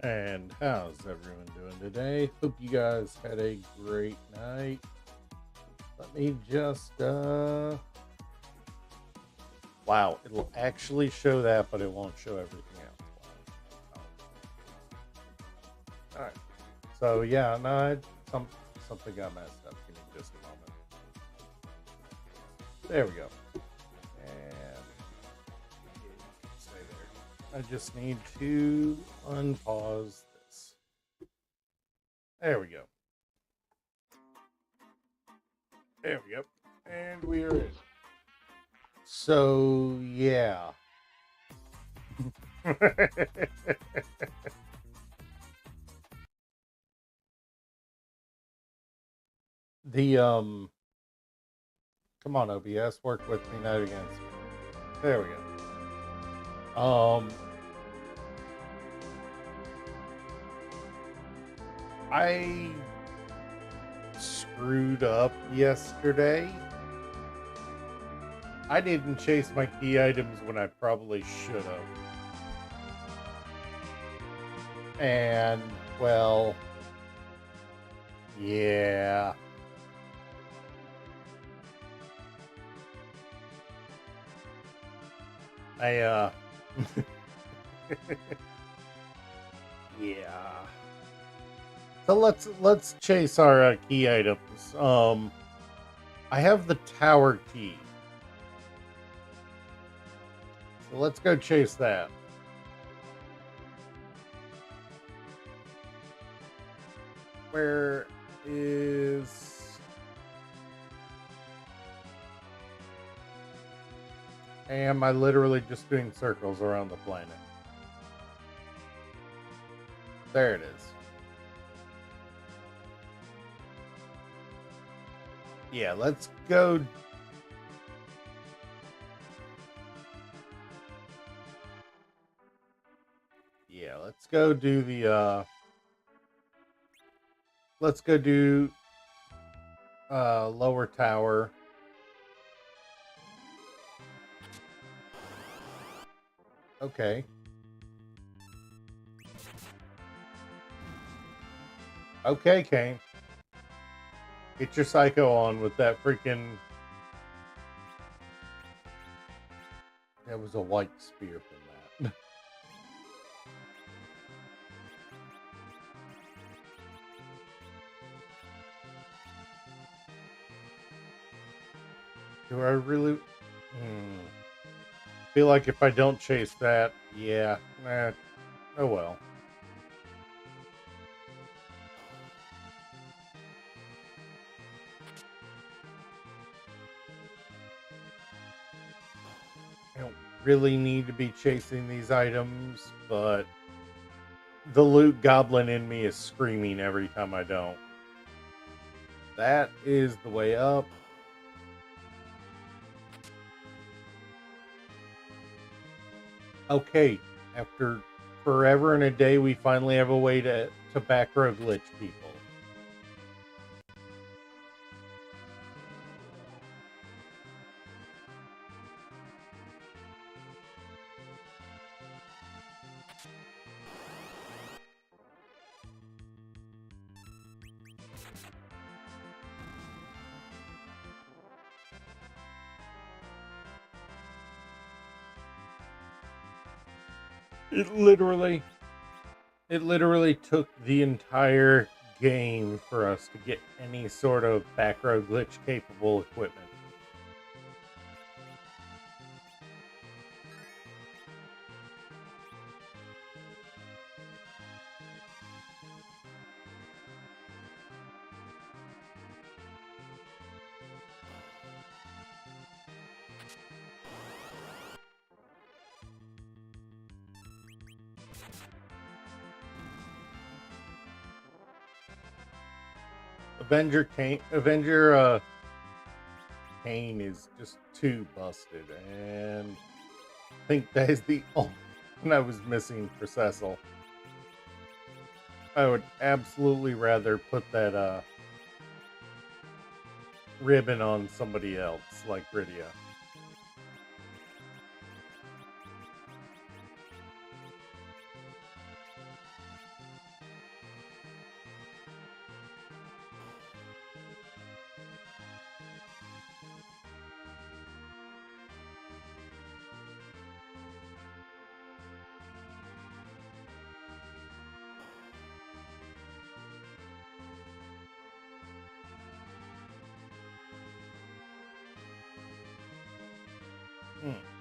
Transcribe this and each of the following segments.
And how's everyone doing today? Hope you guys had a great night. Let me just wow, it'll actually show that, but it won't show everything else. All right. So yeah, no, something got messed up. Give me just a moment. There we go. And stay there. I just need to unpause this. There we go. There we go. And we are in. So, yeah. the, come on, OBS, work with me, not against me. There we go. I screwed up yesterday. I didn't chase my key items when I probably should have. And, well, yeah. Yeah. So let's chase our key items. I have the tower key. So let's go chase that. Where is... Am I literally just doing circles around the planet? There it is. Yeah, let's go. Yeah, let's go do the let's go do lower tower. Okay. Okay, Kane. Get your psycho on with that freaking... That was a white spear from that. Do I really... Feel like if I don't chase that, yeah, oh well. I don't really need to be chasing these items, but the loot goblin in me is screaming every time I don't. That is the way up. Okay, after forever and a day, we finally have a way to back row glitch people. It literally took the entire game for us to get any sort of back row glitch capable equipment. Avenger Kane is just too busted, and I think that is the only one I was missing for Cecil. I would absolutely rather put that ribbon on somebody else, like Rydia.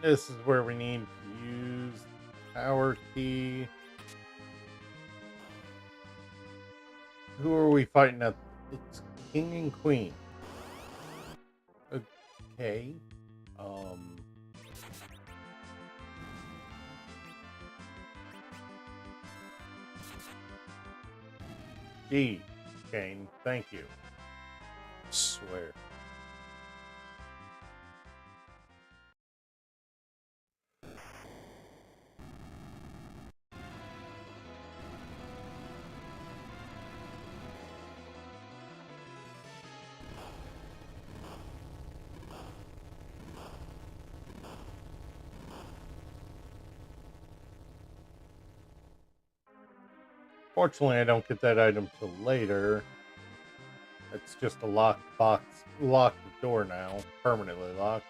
This is where we need to use tower key. Who are we fighting at? It's king and queen. Okay. D. Kane, thank you. Swear. Fortunately, I don't get that item till later. It's just a locked box, locked door now, permanently locked.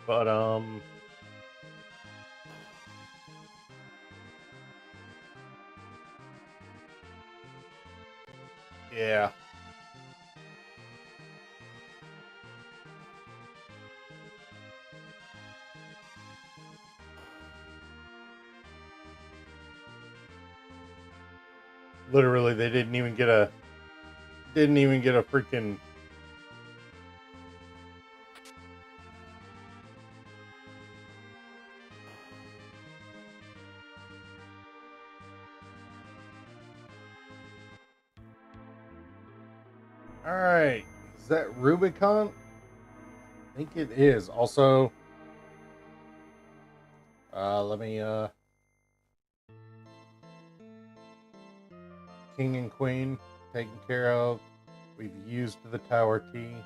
But yeah. Literally, they didn't even get a freaking. All right, is that Rubicon? I think it is. Also, let me king and queen taken care of. We've used the tower key.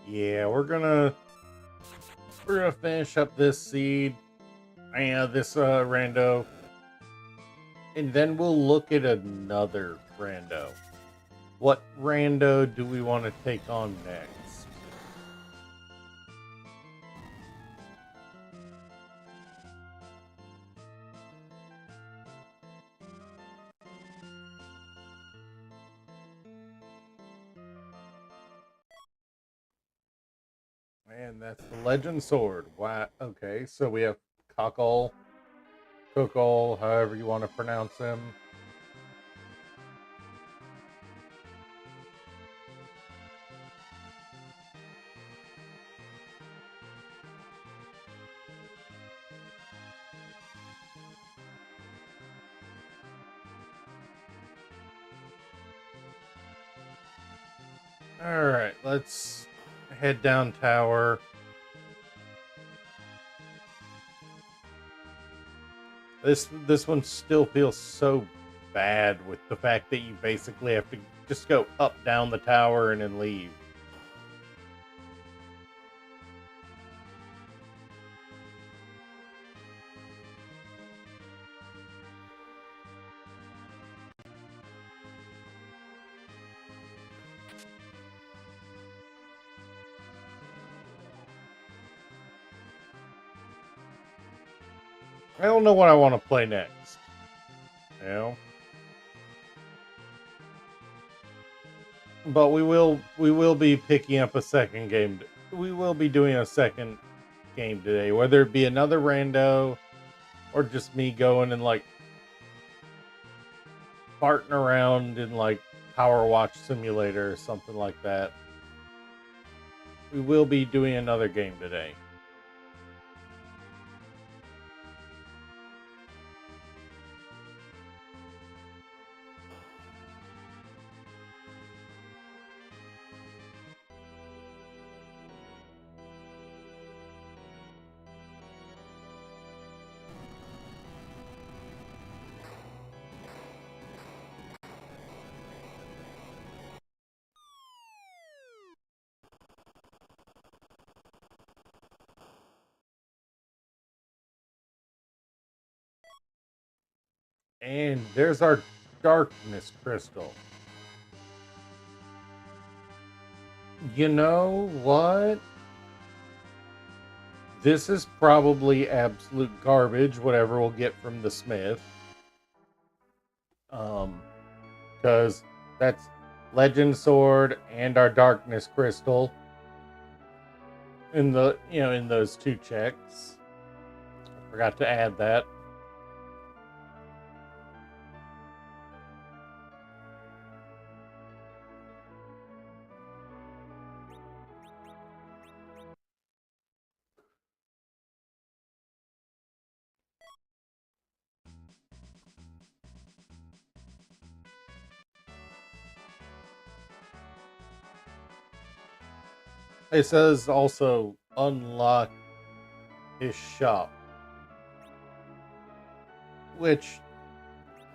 Yeah, we're gonna finish up this seed. This rando, and then we'll look at another rando. What rando do we want to take on next? And that's the legend sword. Wow. Okay, so we have Cockle, Cookle, however you want to pronounce him. All right, let's head down tower. This one still feels so bad with the fact that you basically have to just go up down the tower and then leave. I don't know what I want to play next. You know? But we will be picking up a second game. We will be doing a second game today, whether it be another rando or just me going and like farting around in like Power Watch Simulator or something like that. We will be doing another game today. And there's our darkness crystal. You know what? This is probably absolute garbage, whatever we'll get from the smith. Because that's Legend Sword and our Darkness Crystal in the in those two checks. I forgot to add that. It says also unlock his shop, which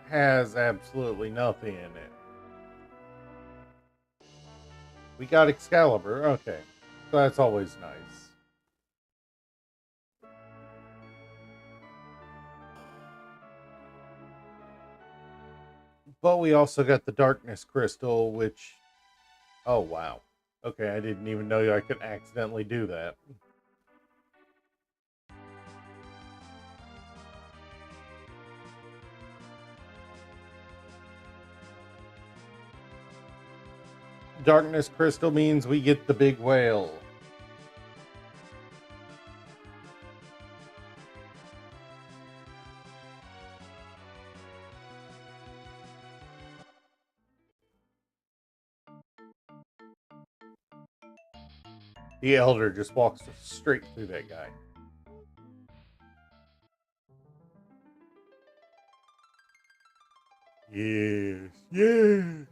has absolutely nothing in it. We got Excalibur, okay. So that's always nice. But we also got the Darkness Crystal, which... Oh, wow. Okay, I didn't even know I could accidentally do that. Darkness Crystal means we get the big whale. The Elder just walks straight through that guy. Yes, yes.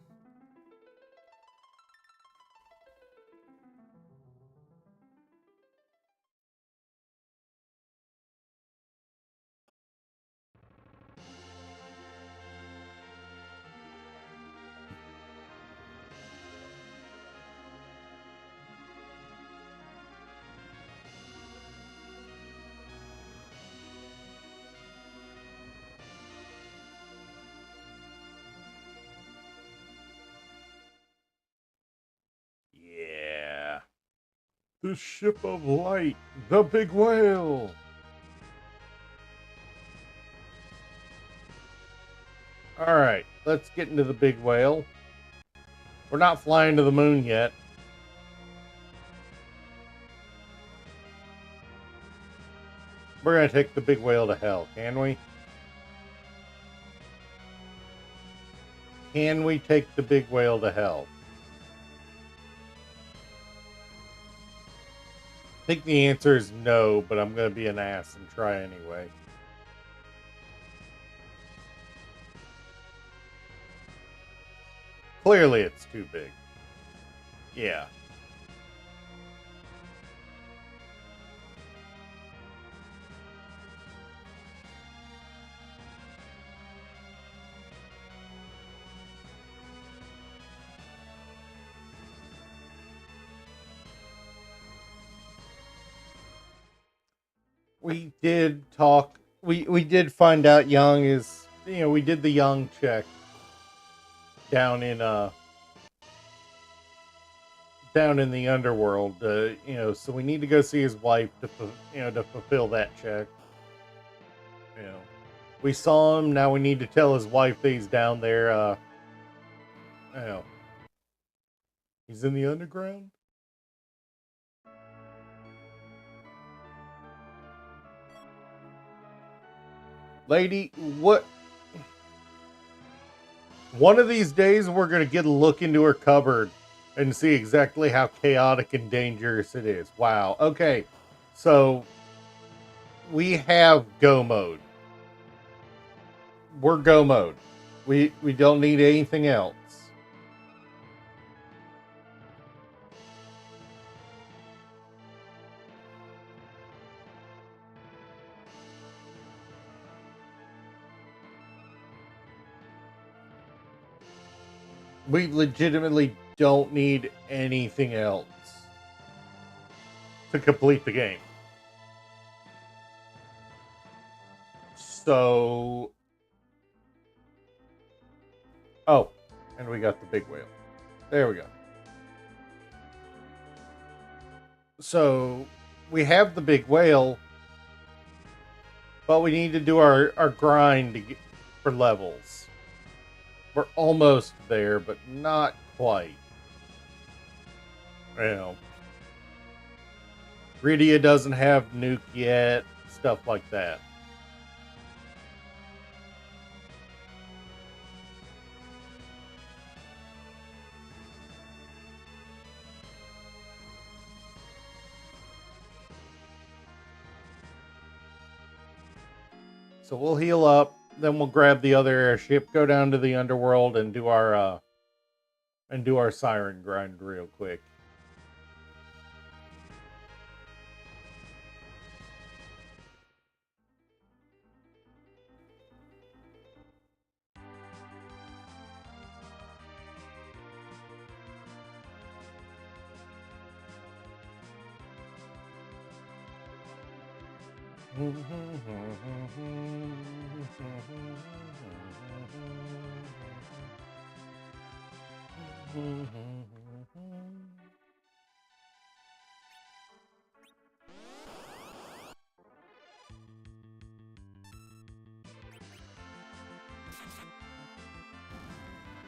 Yeah. The ship of light, the big whale. All right, let's get into the big whale. We're not flying to the moon yet. We're going to take the big whale to hell, can we? Can we take the big whale to hell? I think the answer is no, but I'm going to be an ass and try anyway. Clearly it's too big. Yeah. We did talk. We did find out Young is, we did the Young check down in the underworld, so we need to go see his wife to fulfill that check. We saw him. Now we need to tell his wife that he's down there. He's in the underground. Lady, what? One of these days, we're gonna get a look into her cupboard and see exactly how chaotic and dangerous it is. Wow. Okay, so we have go mode. We're go mode. We don't need anything else. We legitimately don't need anything else to complete the game. So Oh, and we got the big whale. There we go. So we have the big whale, but we need to do our grind to get, for levels. We're almost there, but not quite. You know, Rydia doesn't have nuke yet, stuff like that. So we'll heal up, then we'll grab the other airship, go down to the underworld, and do our siren grind real quick.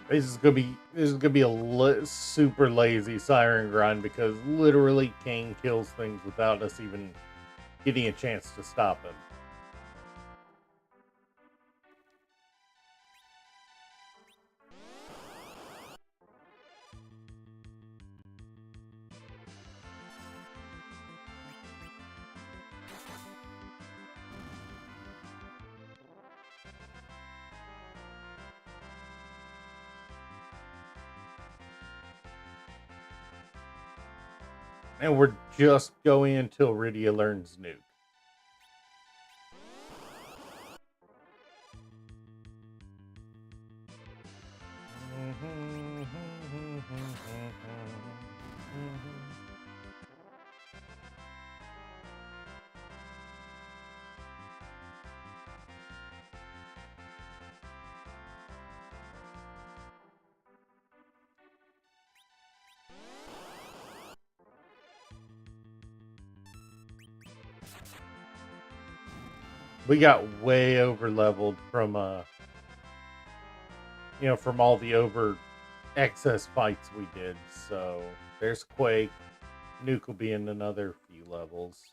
This is gonna be a super lazy siren grind because literally Kane kills things without us even getting a chance to stop him. And we're just going until Rydia learns nuke. We got way over leveled from from all the over excess fights we did. So there's Quake. Nuke will be in another few levels.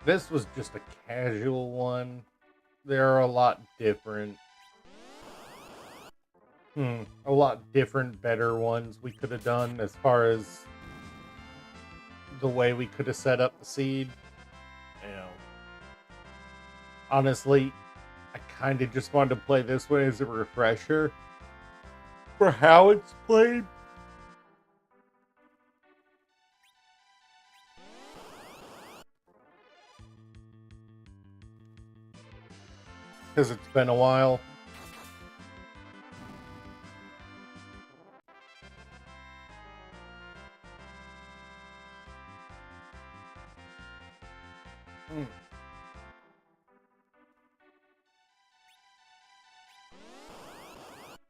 This was just a casual one. There are a lot different. A lot different, better ones we could have done as far as the way we could have set up the seed. You know, honestly, I kind of just wanted to play this one as a refresher for how it's played. Because it's been a while.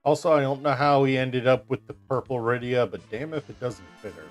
Also, I don't know how he ended up with the purple Rydia, but damn if it doesn't fit her.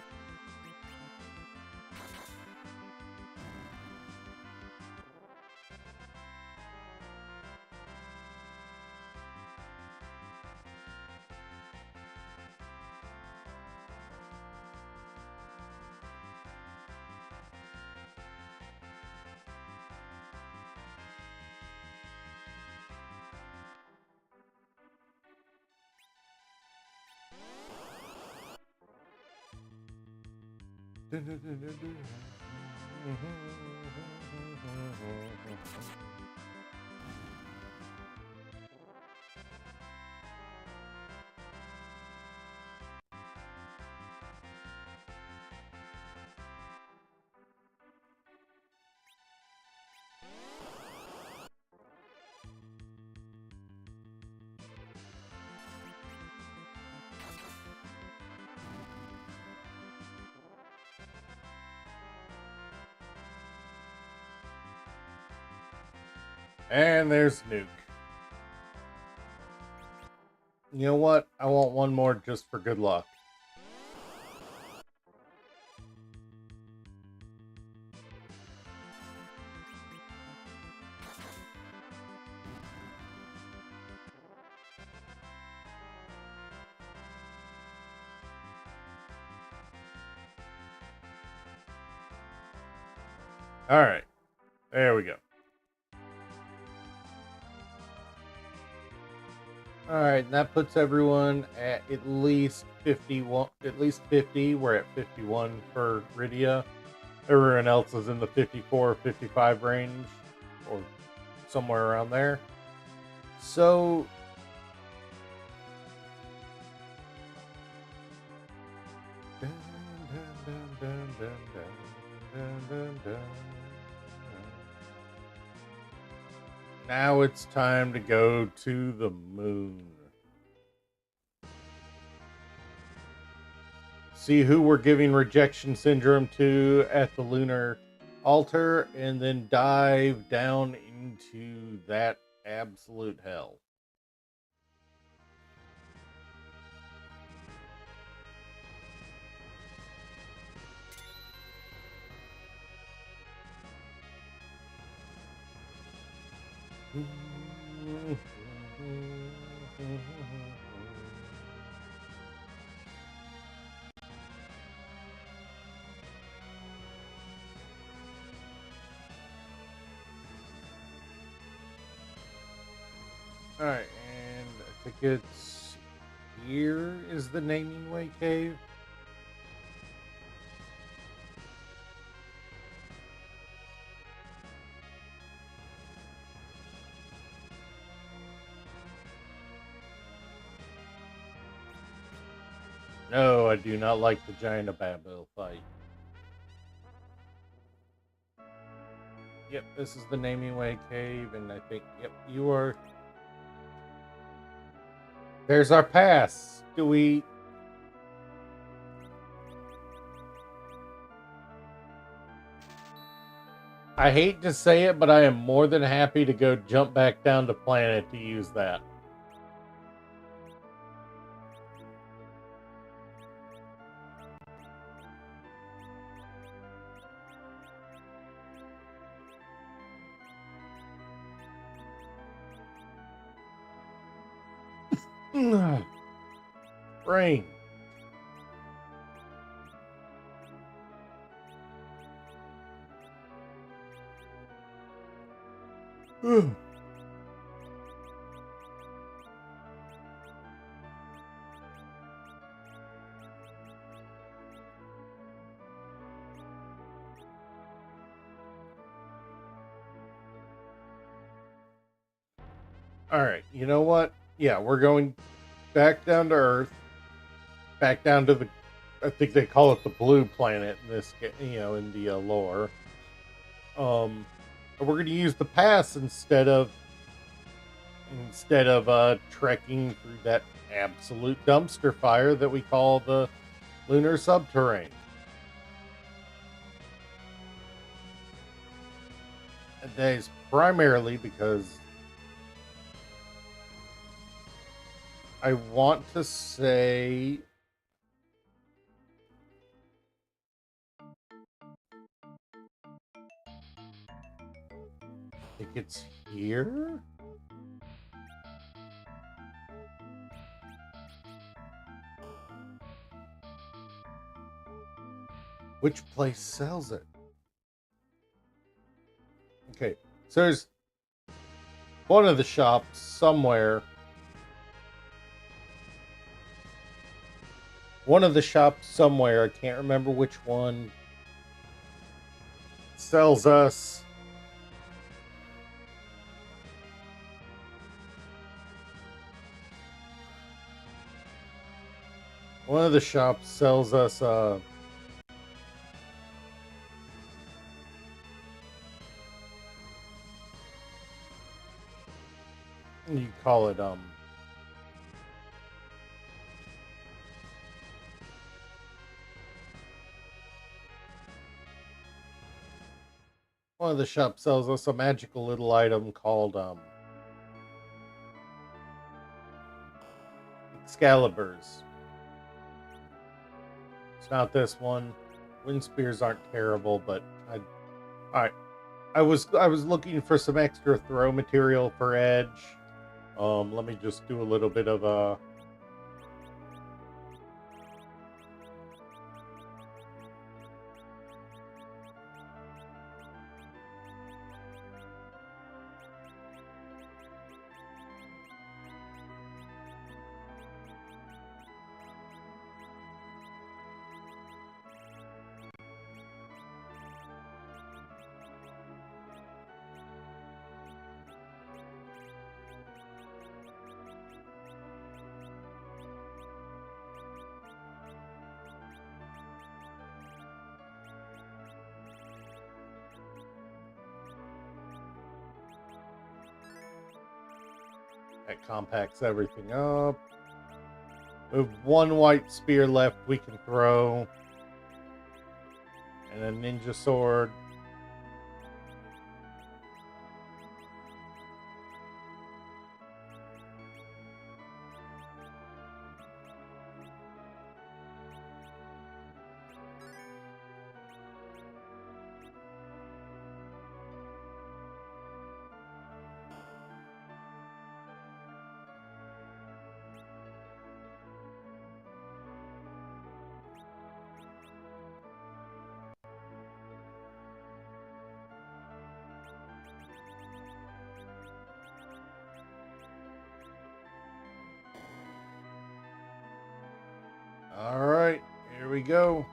And there's Nuke. You know what? I want one more just for good luck. All right. There we go. All right, and that puts everyone at least 51, at least 50. We're at 51 for Rydia. Everyone else is in the 54 or 55 range, or somewhere around there. So, now it's time to go to the moon. See who we're giving rejection syndrome to at the lunar altar, and then dive down into that absolute hell. All right, and I think it's here is the Naming Way Cave. No, I do not like the giant Ababil fight. Yep, this is the Naming Way Cave, and I think, yep, you are. There's our pass. Do we? I hate to say it, but I am more than happy to go jump back down to planet to use that. Brain. All right, you know what? Yeah, we're going back down to Earth, back down to the. I think they call it the blue planet in this, in the lore. We're going to use the pass instead of trekking through that absolute dumpster fire that we call the lunar subterranean. And that is primarily because I want to say I think it's here. Which place sells it? Okay, so there's one of the shops somewhere. One of the shops somewhere, I can't remember which one, sells us one of the shops sells us you call it one of the shops sells us a magical little item called Excaliburs. It's not this one. Wind spears aren't terrible, but I was looking for some extra throw material for Edge. Let me just do a little bit of a that compacts everything up. We have one white spear left we can throw. And a ninja sword. All right, here we go.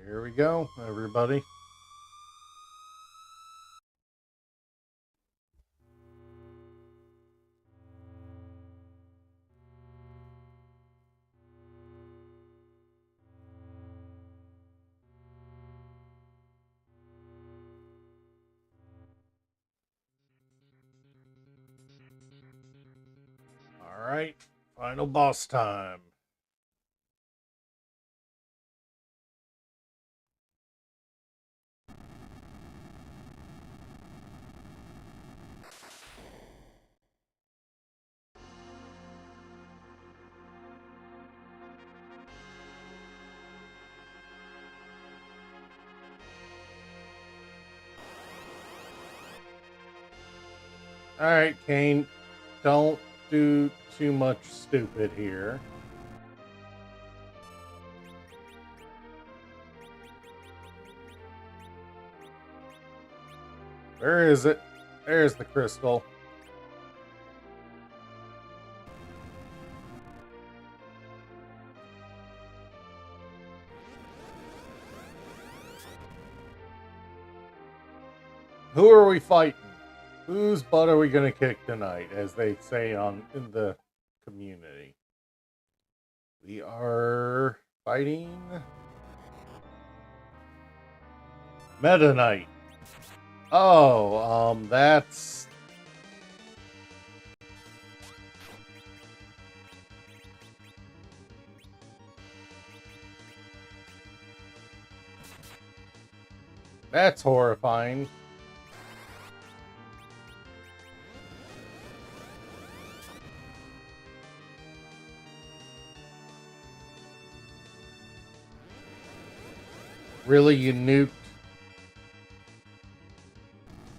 Here we go, everybody. All right, final boss time. All right, Kane, don't do too much stupid here. Where is it? There's the crystal. Who are we fighting? Whose butt are we gonna kick tonight, as they say in the community? We are fighting Meta Knight. Oh, that's horrifying. Really, you nuked?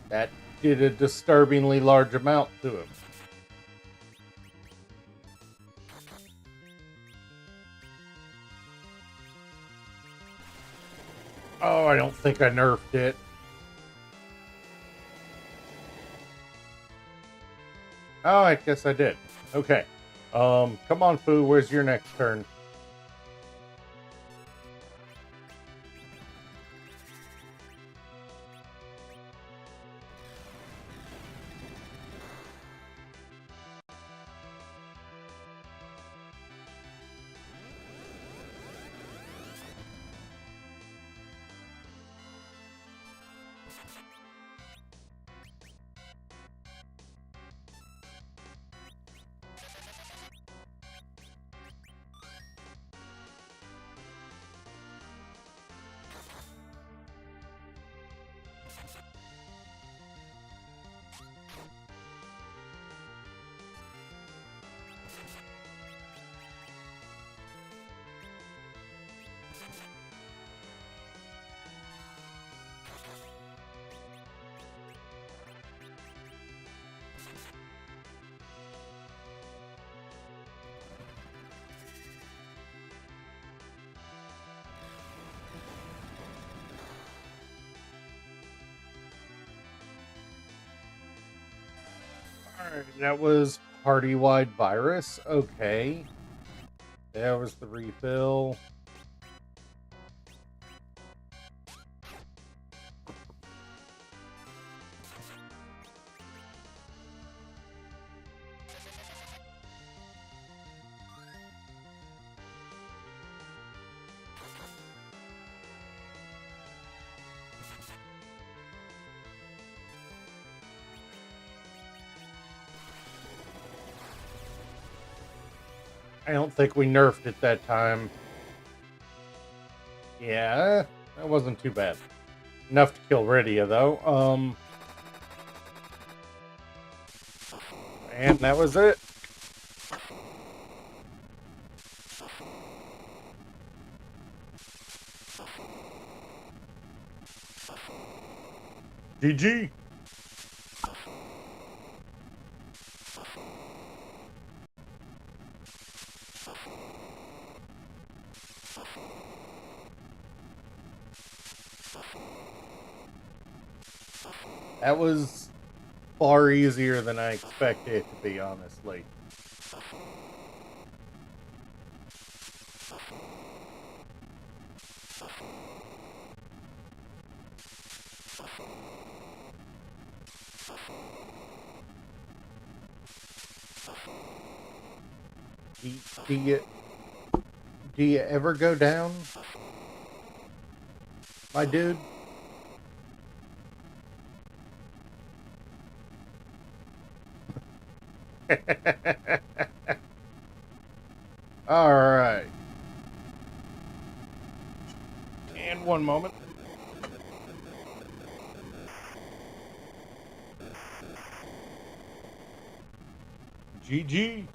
That did a disturbingly large amount to him. Oh, I don't think I nerfed it. Oh, I guess I did. Okay. Come on, Fu. Where's your next turn? Alright, that was party-wide virus. Okay. That was the refill. I don't think we nerfed it that time. Yeah, that wasn't too bad. Enough to kill Rydia, though. And that was it. GG. That was far easier than I expected it to be, honestly. Do you do you ever go down, my dude? All right. And one moment. GG.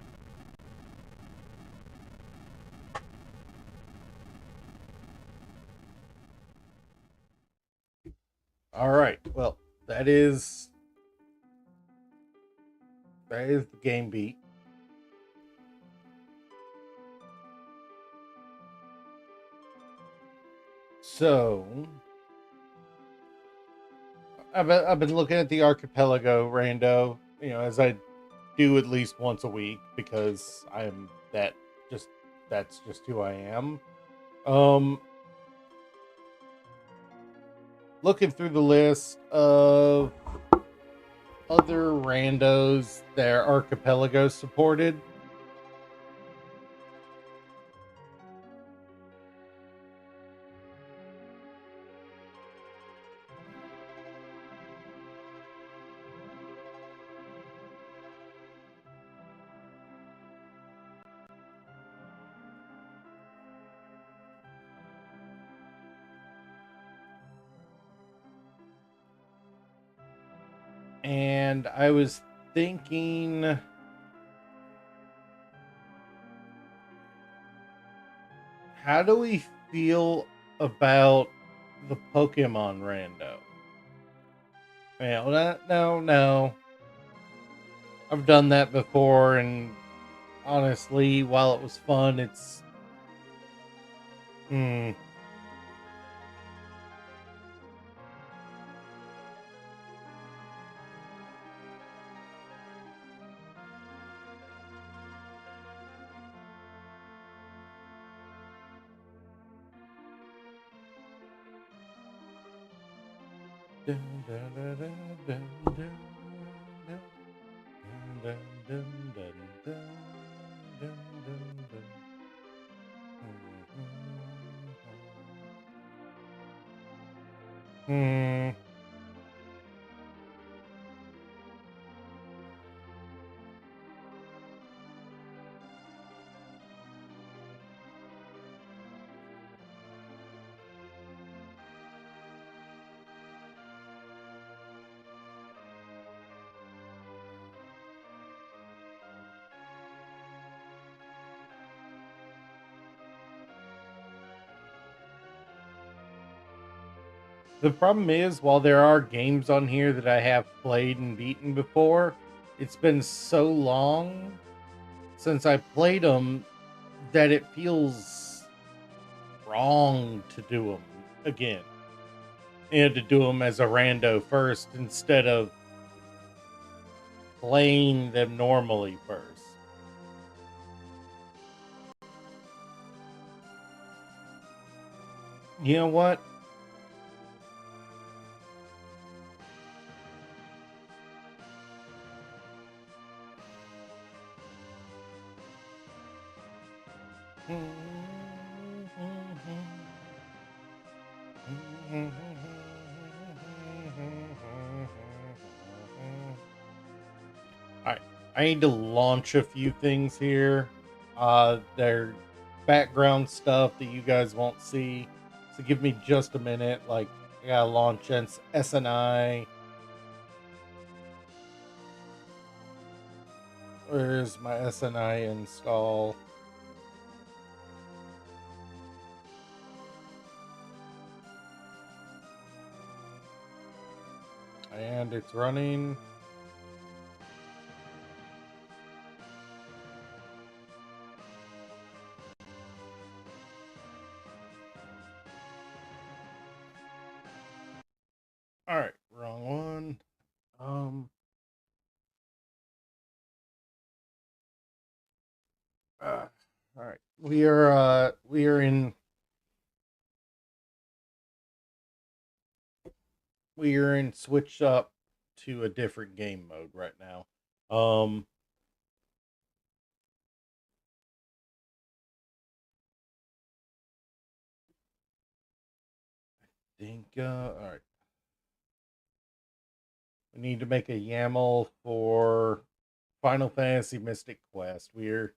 All right. Well, that is the game beat. So, I've been looking at the archipelago, Rando. You know, as I do at least once a week because I'm that's just who I am. Um, Looking through the list of other randos that archipelago supported. And I was thinking, how do we feel about the Pokemon rando? Well, no. I've done that before, and honestly, while it was fun, it's hmm. Dun, dun, dun, dun, dun, dun, dun, dun, dun, dun, dun, dun, dun, dun. Hmm. The problem is, while there are games on here that I have played and beaten before, it's been so long since I played them that it feels wrong to do them again. And to do them as a rando first instead of playing them normally first. You know what? Alright, I need to launch a few things here. They're background stuff that you guys won't see. So give me just a minute. Like, I gotta launch SNI. Where's my SNI install? And it's running. All right, wrong one. All right, we are in switched up to a different game mode right now. Think all right. We need to make a YAML for Final Fantasy Mystic Quest. We are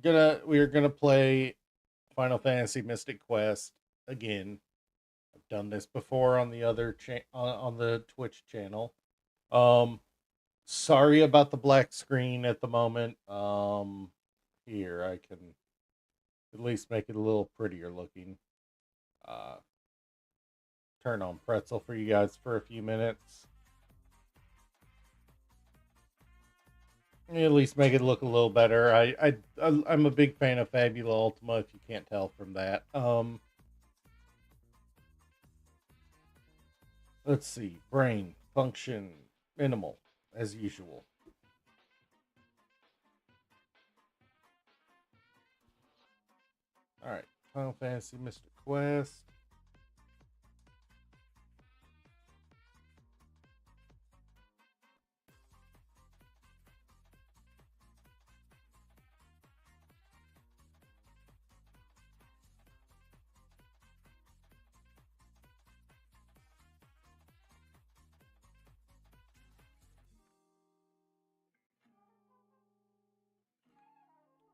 gonna play Final Fantasy Mystic Quest again. I've done this before on the other on the Twitch channel. Um, sorry about the black screen at the moment. Here I can at least make it a little prettier looking. Uh, turn on Pretzel for you guys for a few minutes. At least make it look a little better. I'm a big fan of Fabula Ultima. If you can't tell from that. Let's see. Brain function minimal as usual. All right. Final Fantasy Mystic Quest.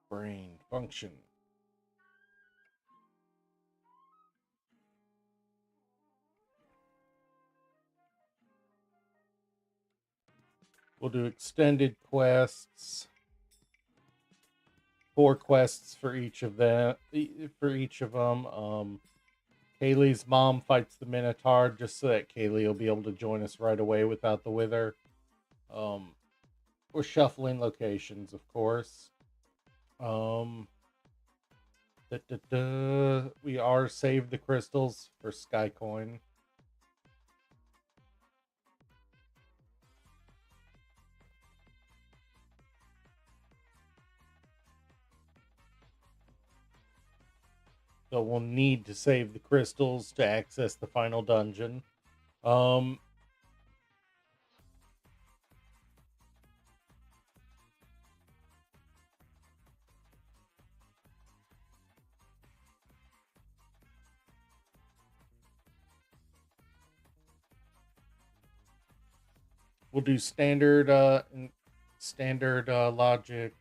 Brain function. We'll do extended quests. 4 quests for each of them. Kaylee's mom fights the Minotaur just so that Kaylee will be able to join us right away without the Wither. We're shuffling locations, of course. We are saved the crystals for Skycoin. So we'll need to save the crystals to access the final dungeon. We'll do standard logic.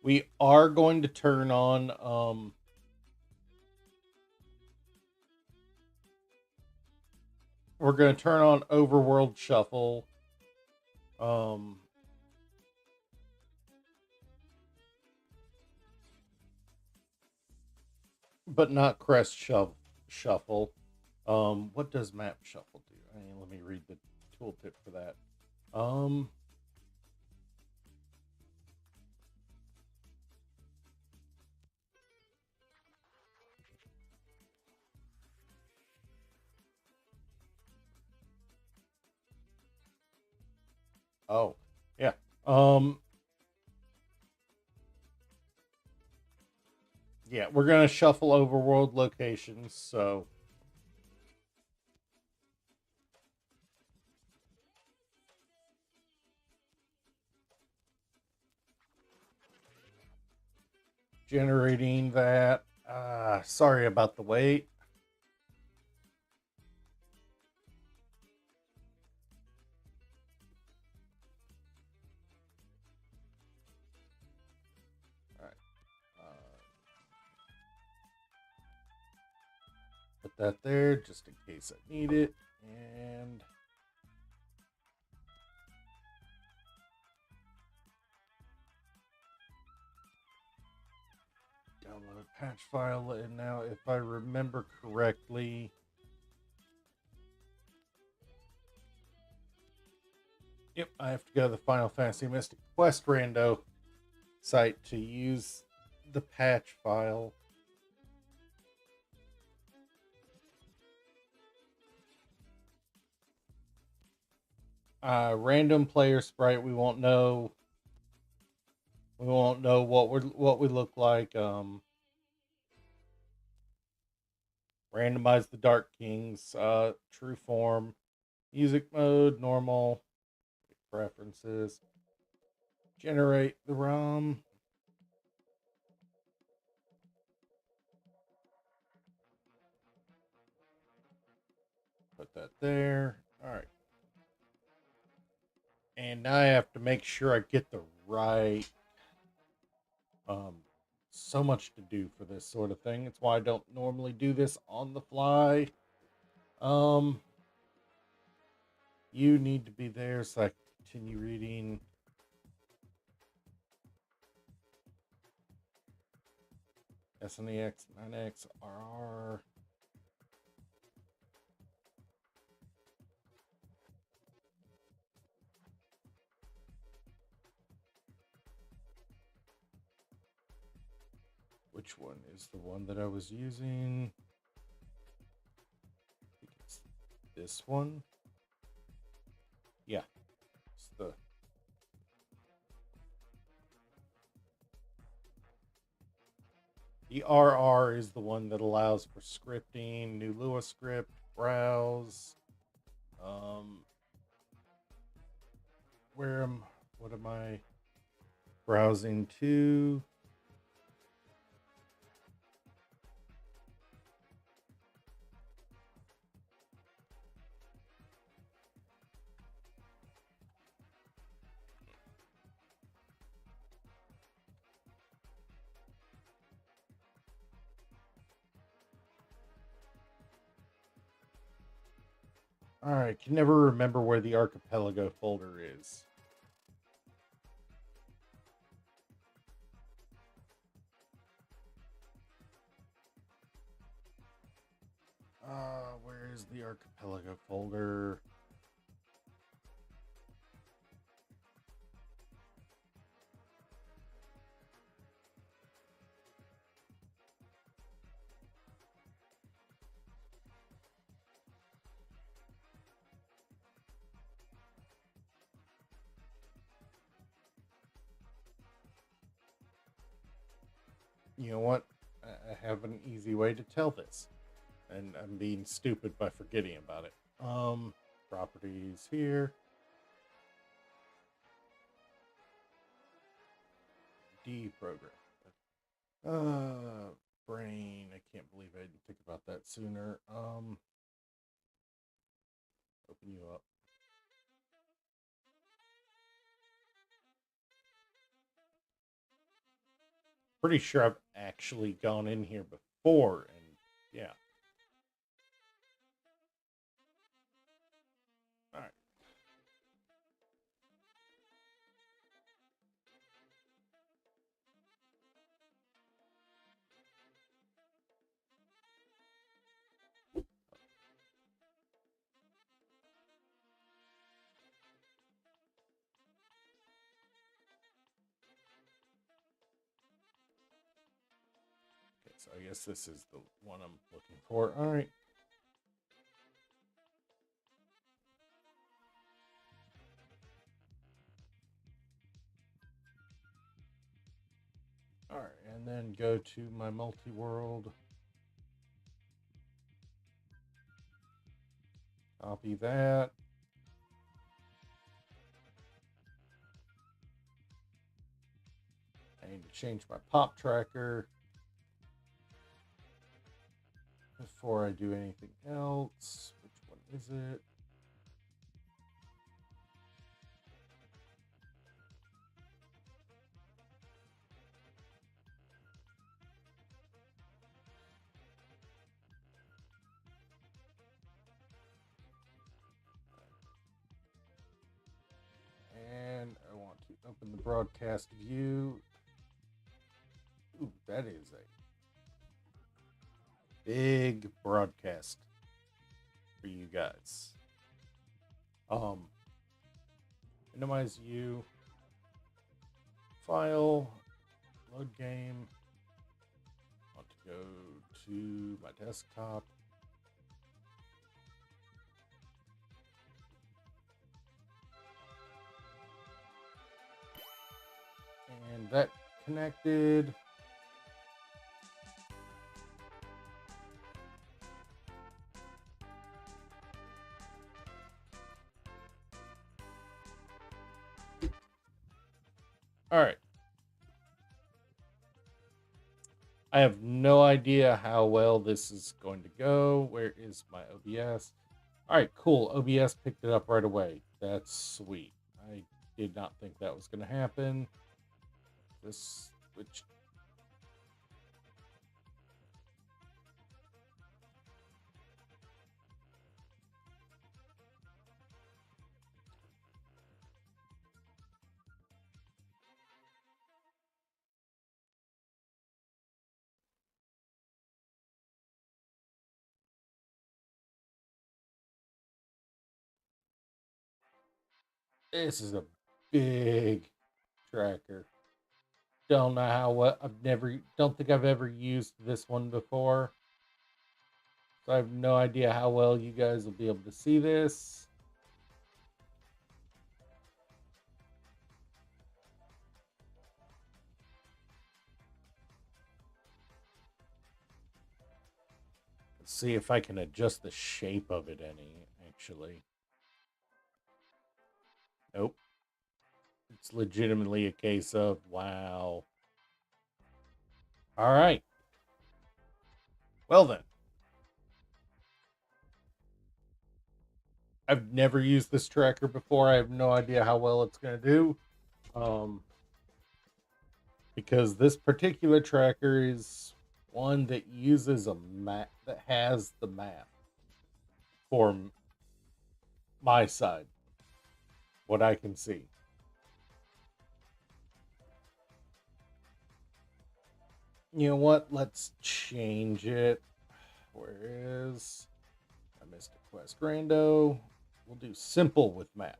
We are going to turn on we're going to turn on Overworld Shuffle. Um, but not Shuffle. What does Map Shuffle do? Let me read the tooltip for that. Um, oh, yeah. Um, yeah, we're gonna shuffle overworld locations. So generating that. Sorry about the wait. All right. Put that there just in case I need it. And download patch file. And now, if I remember correctly, yep, I have to go to the Final Fantasy Mystic Quest Rando site to use the patch file. Random player sprite. We won't know. We won't know what we look like. Randomize the Dark Kings. True form. Music mode. Normal. Preferences. Generate the ROM. Put that there. All right. And now I have to make sure I get the right. So much to do for this sort of thing. It's why I don't normally do this on the fly. Um, you need to be there so I can continue reading. SNEX 9X RR. Which one is the one that I was using? I think it's this one. Yeah, it's the RR is the one that allows for scripting, new Lua script, browse. Um, what am I browsing to? All right, can never remember where the archipelago folder is. Where is the archipelago folder? You know what? I have an easy way to tell this, and I'm being stupid by forgetting about it. Properties here. Deprogram. Brain. I can't believe I didn't think about that sooner. Open you up. Pretty sure I've actually gone in here before, and yeah. So I guess this is the one I'm looking for. All right. All right, and then go to my multi-world. Copy that. I need to change my pop tracker before I do anything else. Which one is it? And I want to open the broadcast view. Ooh, that is a big broadcast for you guys. Minimize view, file, load game. I want to go to my desktop. And that connected. All right. I have no idea how well this is going to go. Where is my OBS? All right, cool. OBS picked it up right away. That's sweet. I did not think that was going to happen. This switch. This is a big tracker. Don't know how well. Don't think I've ever used this one before. So I have no idea how well you guys will be able to see this. Let's see if I can adjust the shape of it any, actually. Nope. It's legitimately a case of, wow. All right. Well then. I've never used this tracker before. I have no idea how well it's going to do. Because this particular tracker is one that uses a map, that has the map for my side, what I can see. You know what? Let's change it. Where is I missed a quest? Rando. We'll do simple with map.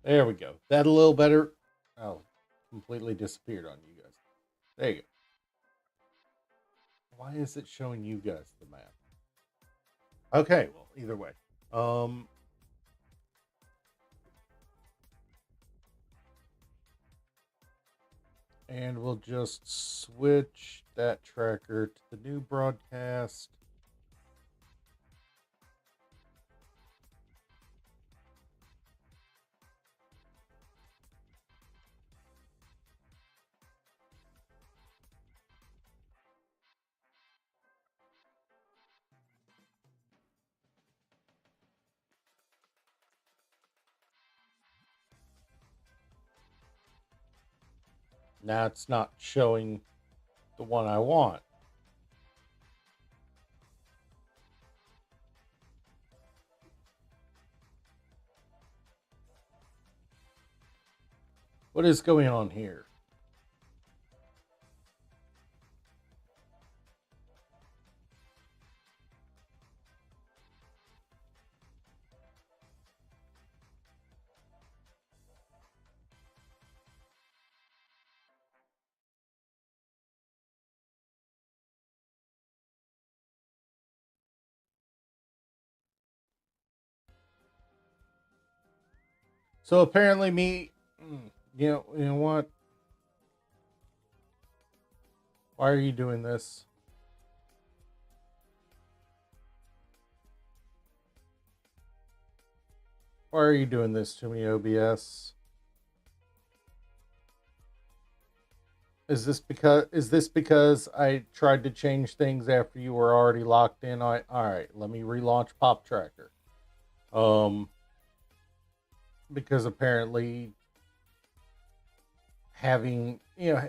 There we go. That a little better. Oh, completely disappeared on you guys. There you go. Why is it showing you guys the map? Okay, well, either way. And we'll just switch that tracker to the new broadcast. Now it's not showing the one I want. What is going on here? So apparently you know what? Why are you doing this? Why are you doing this to me, OBS? Is this because I tried to change things after you were already locked in? All right, let me relaunch Pop Tracker. Um, because apparently having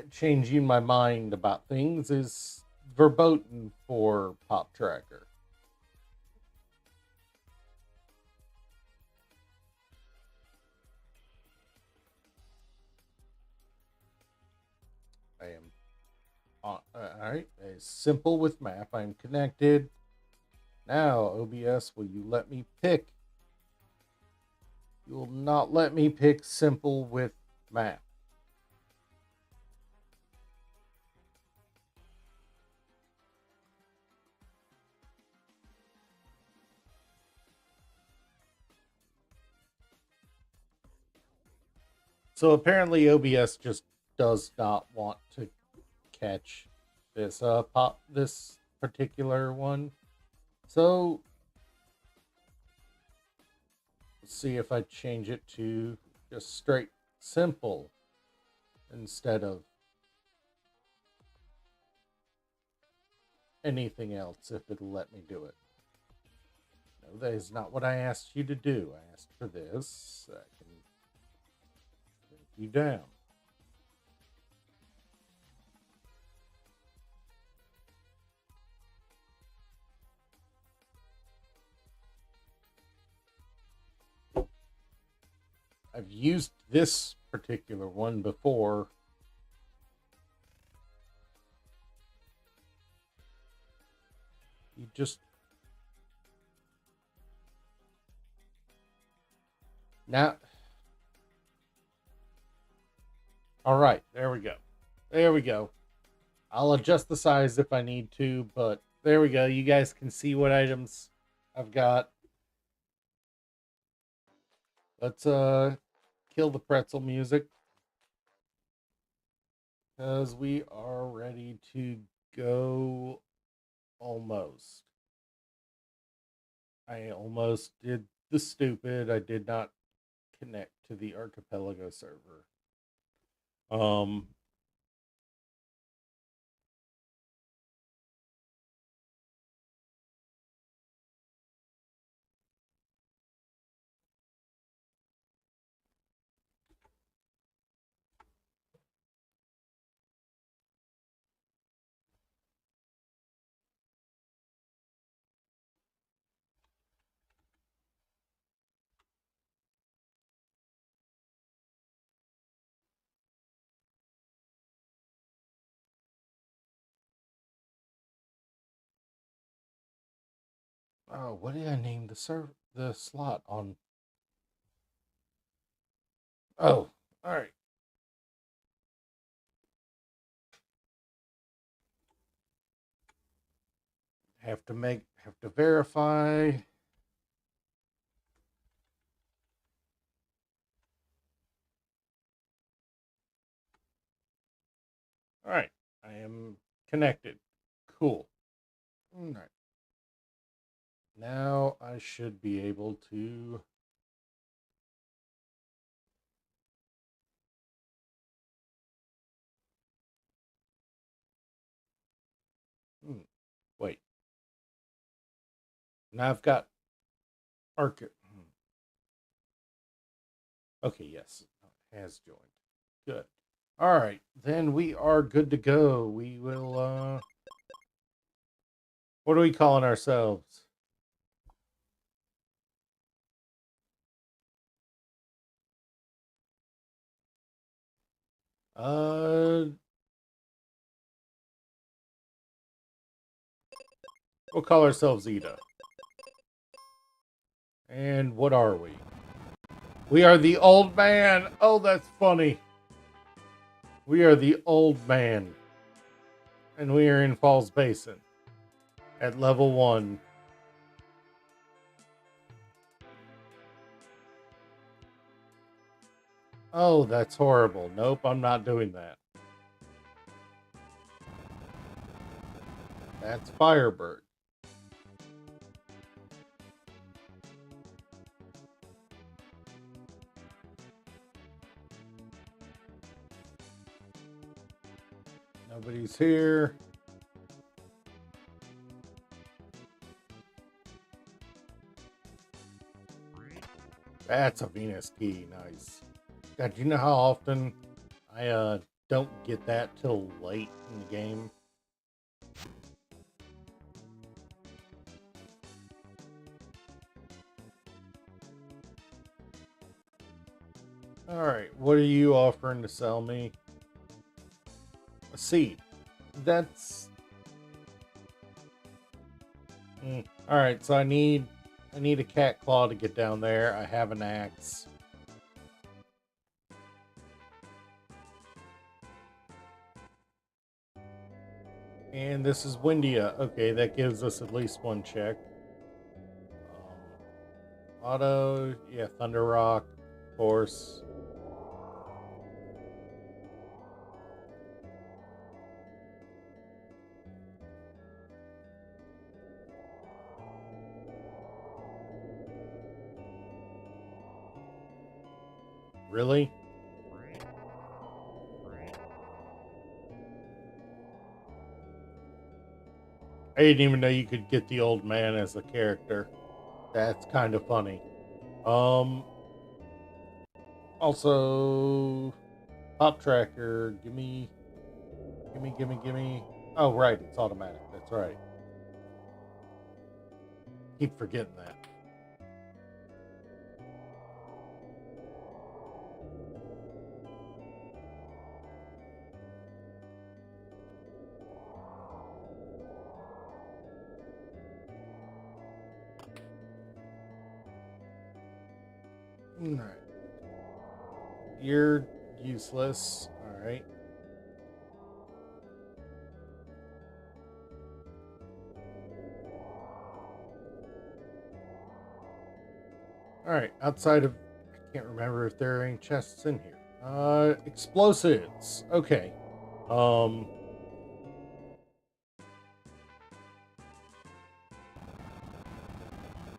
changing my mind about things is verboten for Pop Tracker. I am all right. It's simple with map. I'm connected. Now, OBS, will you let me pick? You will not let me pick simple with map. So apparently OBS just does not want to catch this particular one. So let's see if I change it to just straight simple instead of anything else, if it'll let me do it. No, that is not what I asked you to do. I asked for this. I can take you down. I've used this particular one before. You just now. All right, there we go. There we go. I'll adjust the size if I need to, but there we go. You guys can see what items I've got. Let's kill the pretzel music because we are ready to go almost. I almost did the stupid. I did not connect to the archipelago server. Um oh, what did I name the slot on? Oh, all right. Have to verify. All right. I am connected. Cool. All right. Now I should be able to. Wait. Now I've got Arc. Okay, yes. Has joined. Good. All right. Then we are good to go. We will what are we calling ourselves? Uh we'll call ourselves Ida. And what are we? We are the old man. Oh, that's funny. We are the old man. And we are in Falls Basin at level 1. Oh, that's horrible. Nope, I'm not doing that. That's Firebird. Nobody's here. That's a Venus key. Nice. God, you know how often I don't get that till late in the game? Alright, what are you offering to sell me? A seed. That's alright, so I need a cat claw to get down there. I have an axe. And this is Windia. Okay, that gives us at least one check. Auto, yeah, Thunder Rock, of course. Really? I didn't even know you could get the old man as a character. That's kind of funny. Um, Also, pop tracker. Gimme. Oh, right, it's automatic. That's right. Keep forgetting that. All right, you're useless. All right. All right. Outside of, I can't remember if there are any chests in here. Explosives. Okay. Um,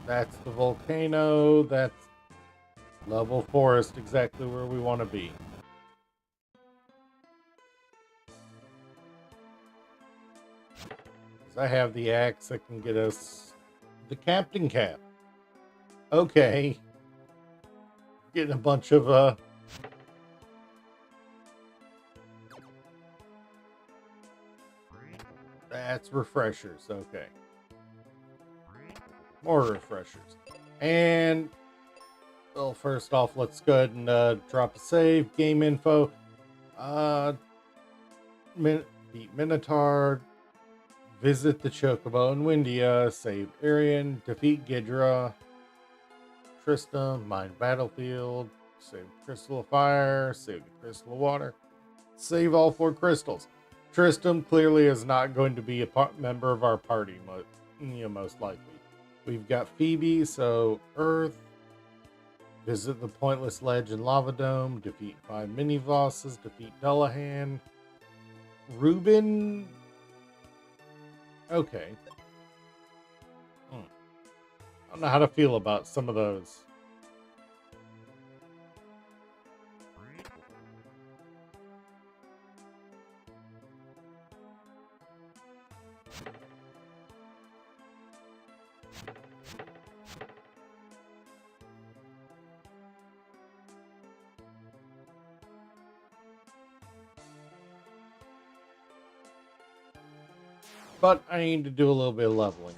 that's the volcano. That's level forest, exactly where we want to be. 'Cause I have the axe that can get us the captain cap. Okay, getting a bunch of that's refreshers. Okay, more refreshers. And well, first off, let's go ahead and drop a save. Game info. Uh, beat Minotaur. Visit the Chocobo in Windia. Save Arian. Defeat Gidra. Tristram. Mine Battlefield. Save Crystal of Fire. Save the Crystal of Water. Save all 4 crystals. Tristram clearly is not going to be a member of our party, most likely. We've got Phoebe, so Earth. Visit the Pointless Ledge and Lava Dome. Defeat 5 mini bosses. Defeat Dullahan. Reuben. Okay. I don't know how to feel about some of those. But I need to do a little bit of leveling.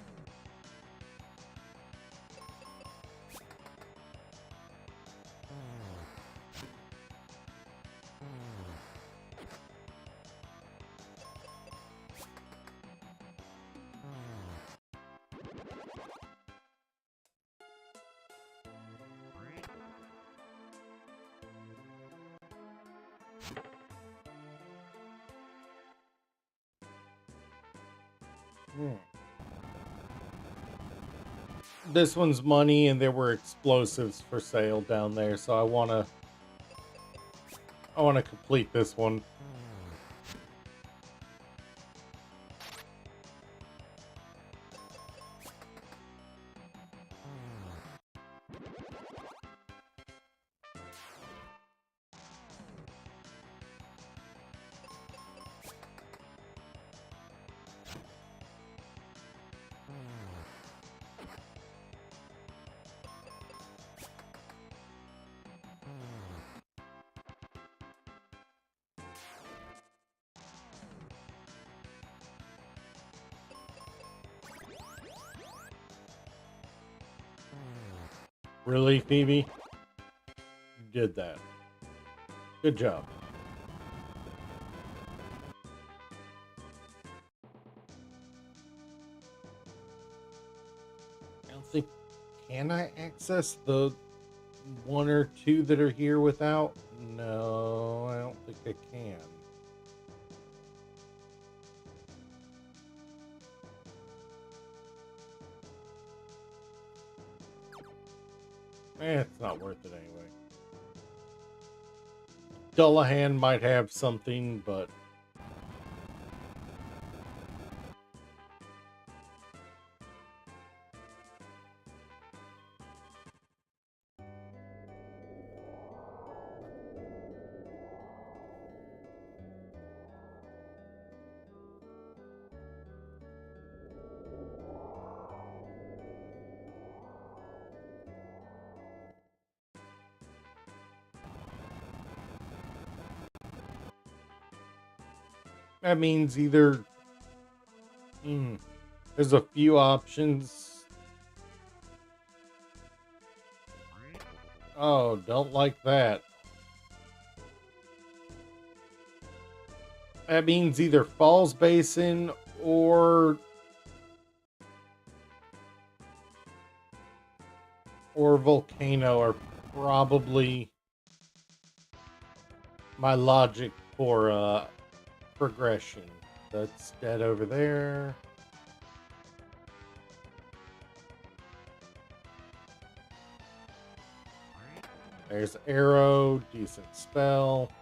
This one's money, and there were explosives for sale down there, so I want to I want to complete this one. Really, Phoebe? You did that. Good job. I don't think... Can I access the one or two that are here without? No, I don't think I can. It's not worth it anyway. Dullahan might have something, but... that means either... there's a few options. Oh, don't like that. That means either Falls Basin or Volcano are probably my logic for progression. That's dead over there. There's Arrow, decent spell.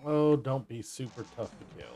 Oh, don't be super tough to kill.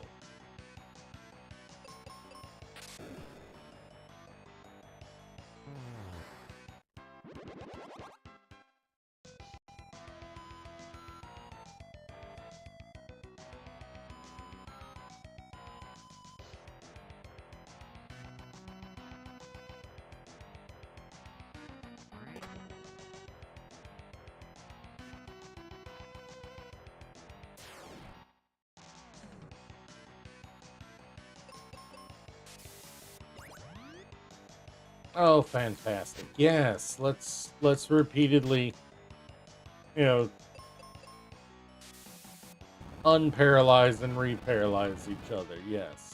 Oh, fantastic. Yes, let's repeatedly, you know, unparalyze and reparalyze each other. Yes.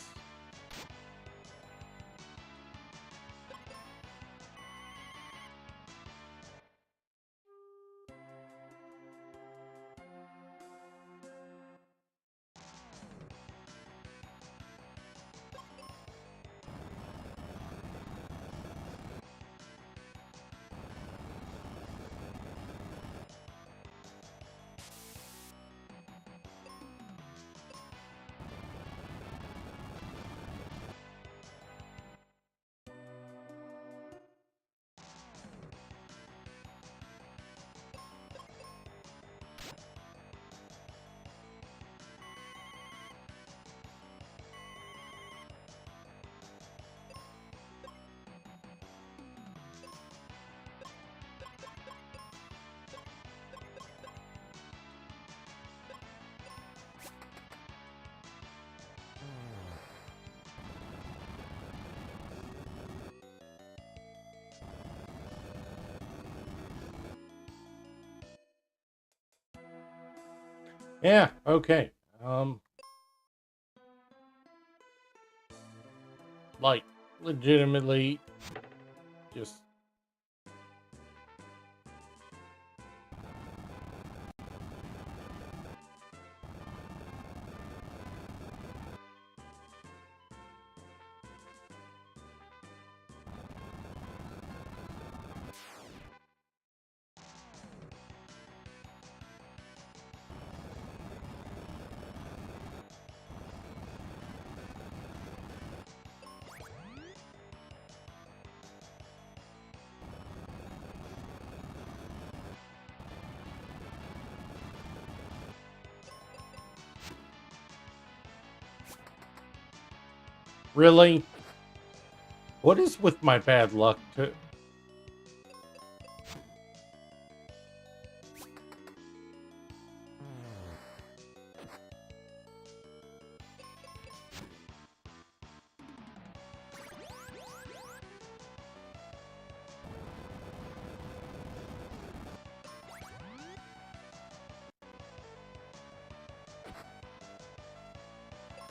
Yeah, okay. Like, legitimately, just... Really? What is with my bad luck to...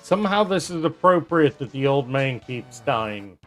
Somehow this is appropriate that the old man keeps dying.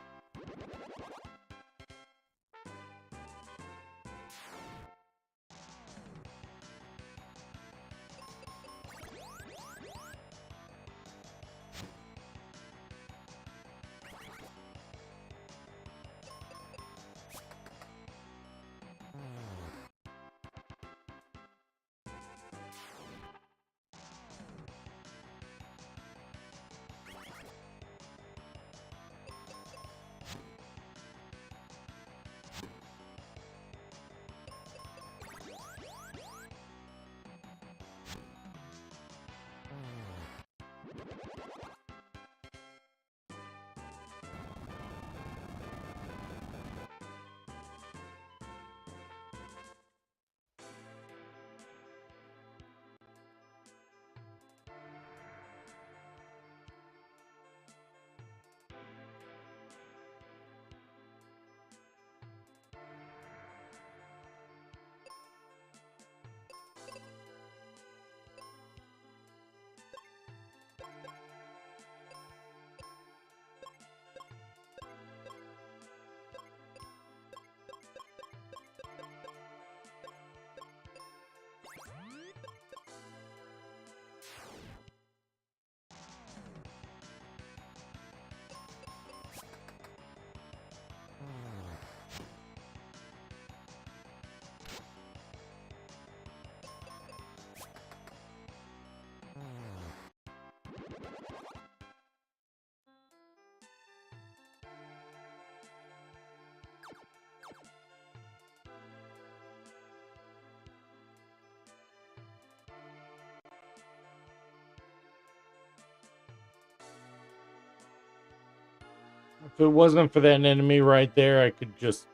If it wasn't for that enemy right there, I could just...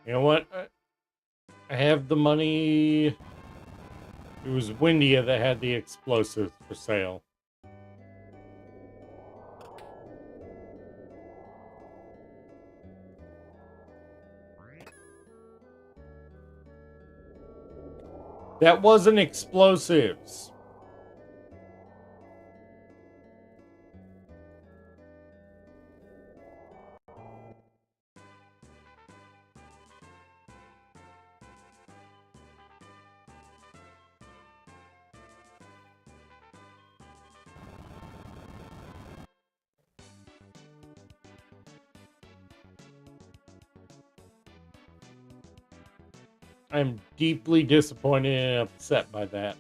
You know what? I have the money. It was Windia that had the explosives for sale. That wasn't explosives. I'm deeply disappointed and upset by that.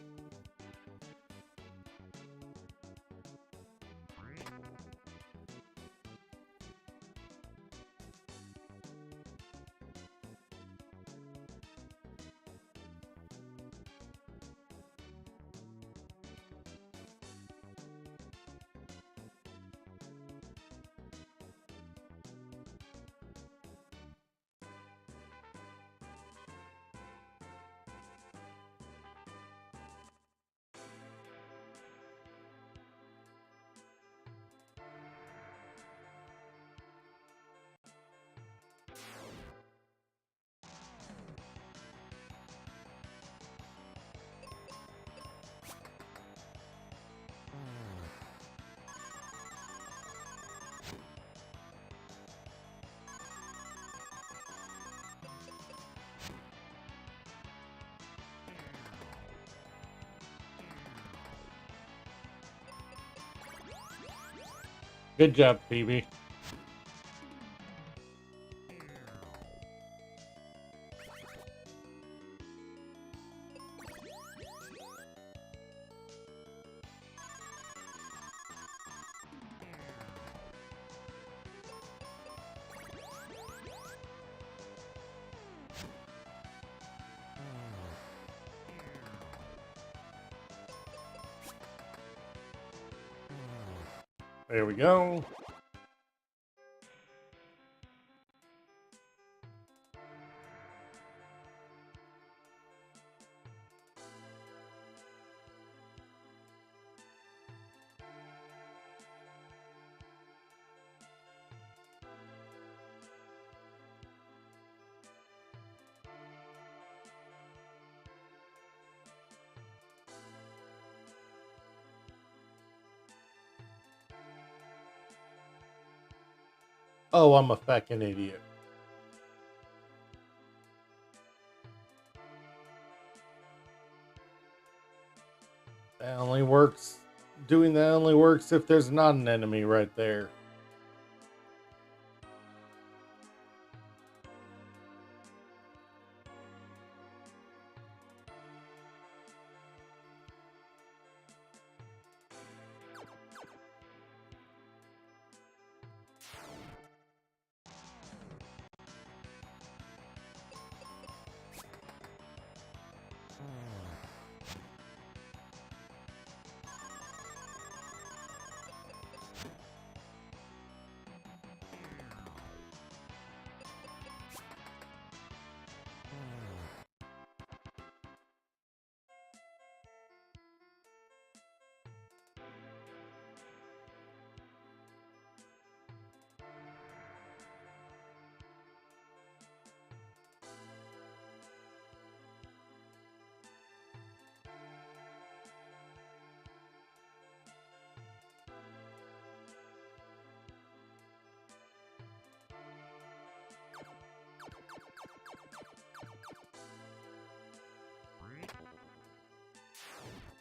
Good job, Phoebe. There we go. Oh, I'm a fucking idiot. That only works. Doing that only works if there's not an enemy right there.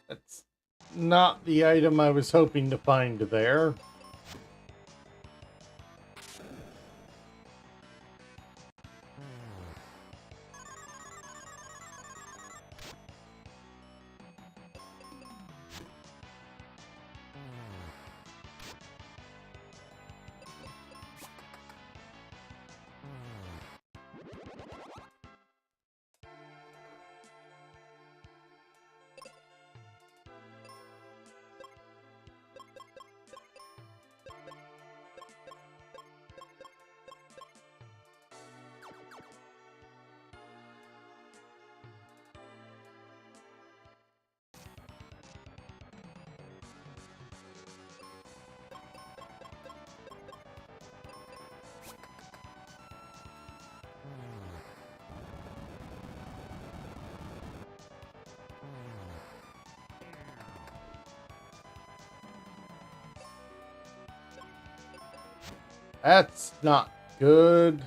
That's not the item I was hoping to find there. That's not good.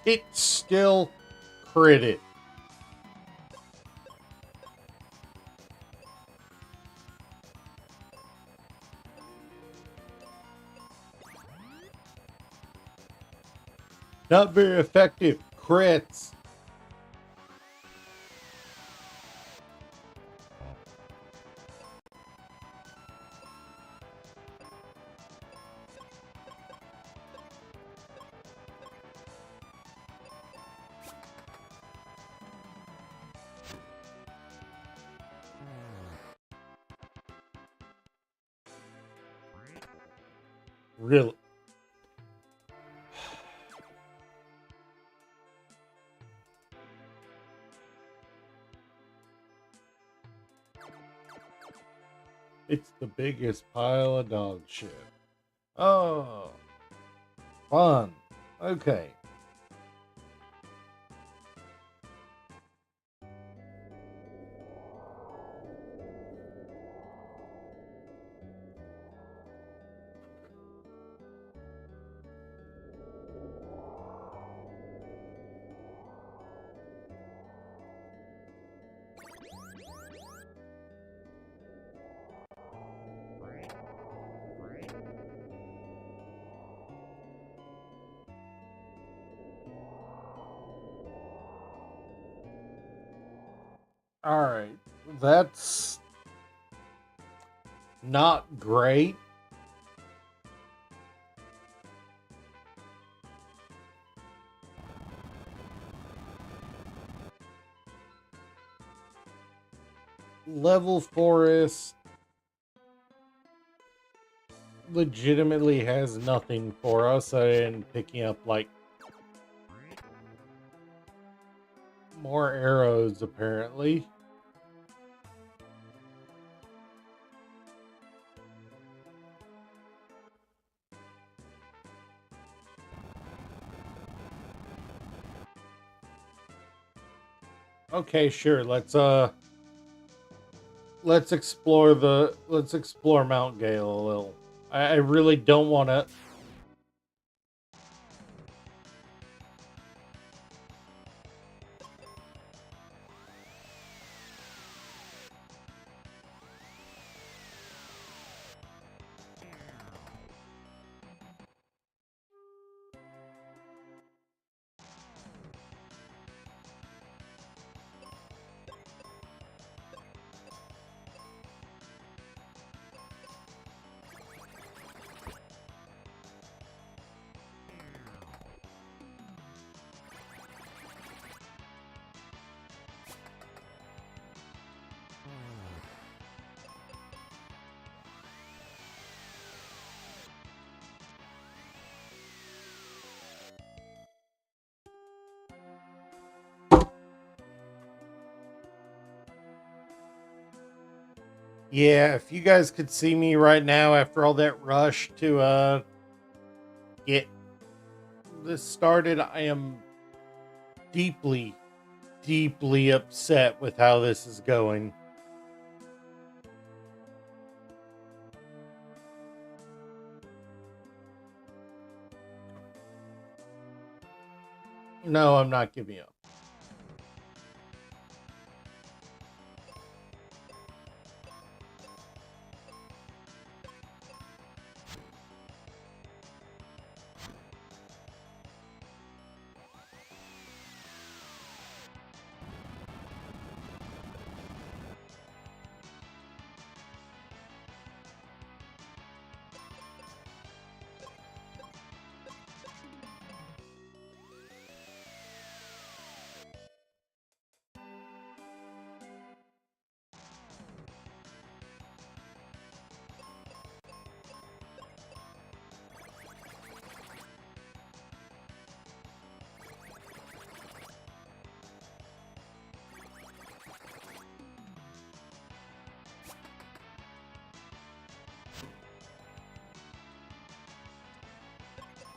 It still critted. Not very effective crits. Really. It's the biggest pile of dog shit. Oh, fun. Okay. All right. That's not great. Level Forest legitimately has nothing for us, and picking up like more arrows apparently. Okay, sure. Let's explore Mount Gale a little. I really don't want to. Yeah, if you guys could see me right now after all that rush to get this started, I am deeply, deeply upset with how this is going. No, I'm not giving up.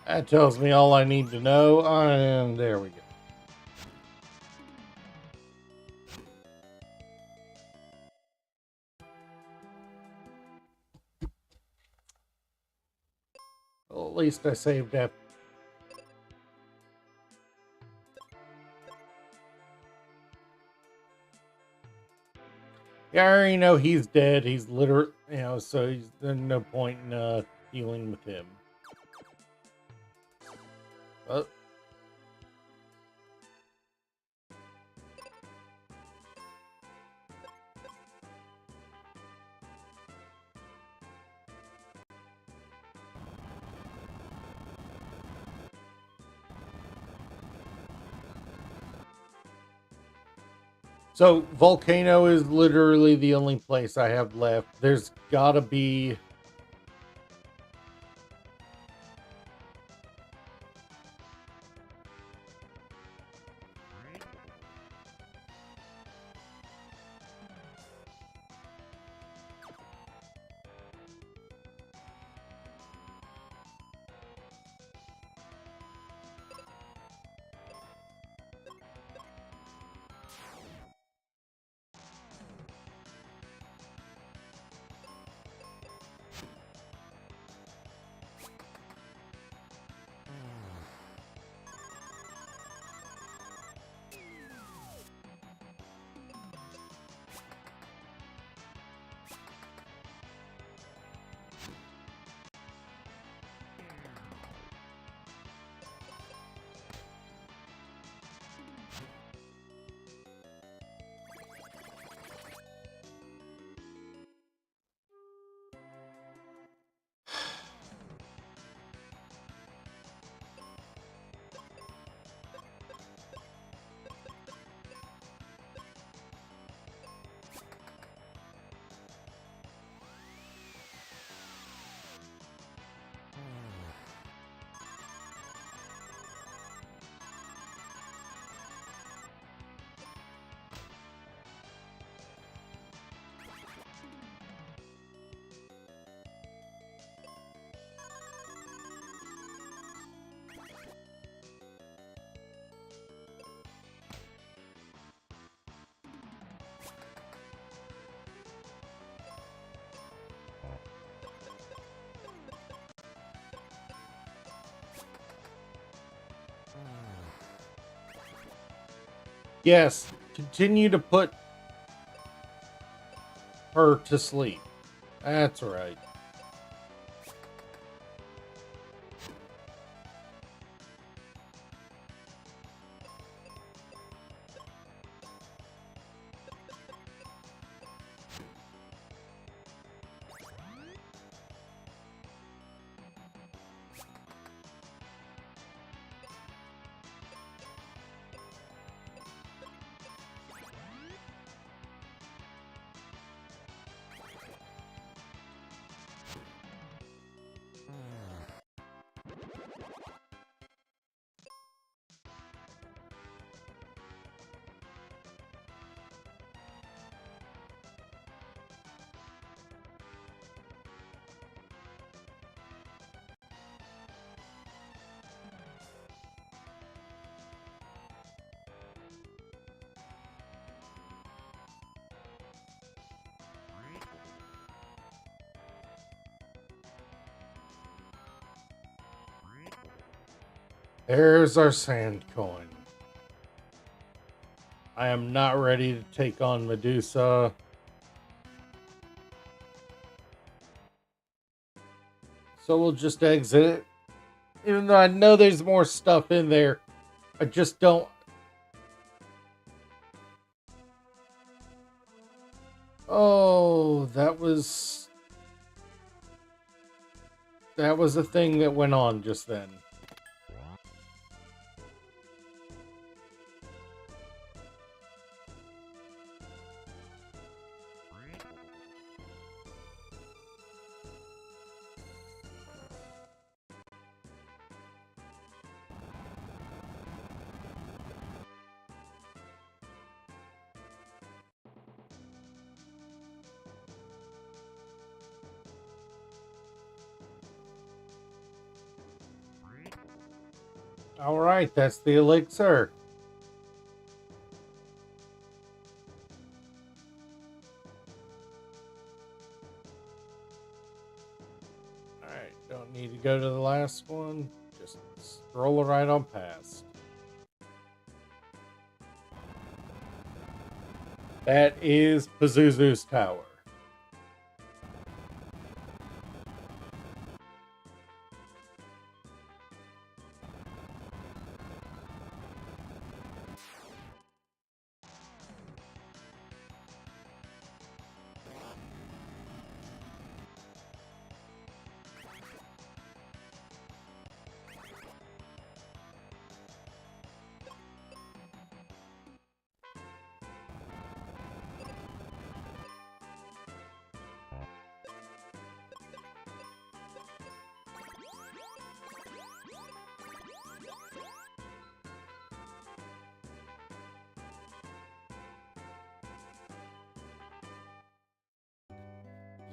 That tells me all I need to know, and there we go. Well, at least I saved that. Yeah, I already know he's dead. He's literally, so there's no point in dealing with him. But so Volcano is literally the only place I have left. There's gotta be. Yes, continue to put her to sleep. That's right. There's our sand coin. I am not ready to take on Medusa. So we'll just exit it. Even though I know there's more stuff in there, I just don't. Oh, that was a thing that went on just then. All right, that's the elixir. All right, don't need to go to the last one. Just scroll right on past. That is Pazuzu's tower.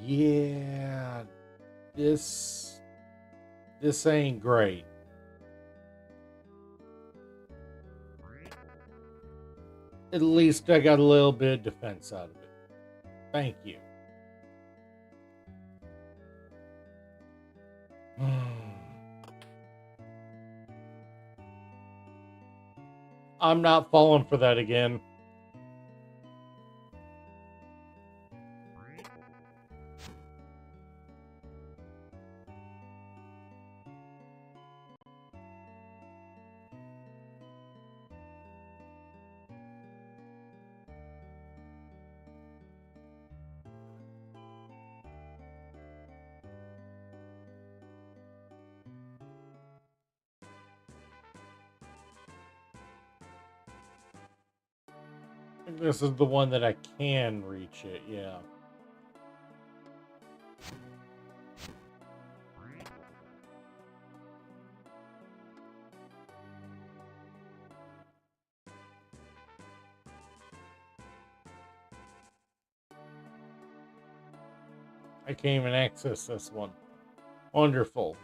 Yeah, this ain't great. At least I got a little bit of defense out of it. Thank you. I'm not falling for that again. I think this is the one that I can reach it, yeah. I can't even access this one. Wonderful.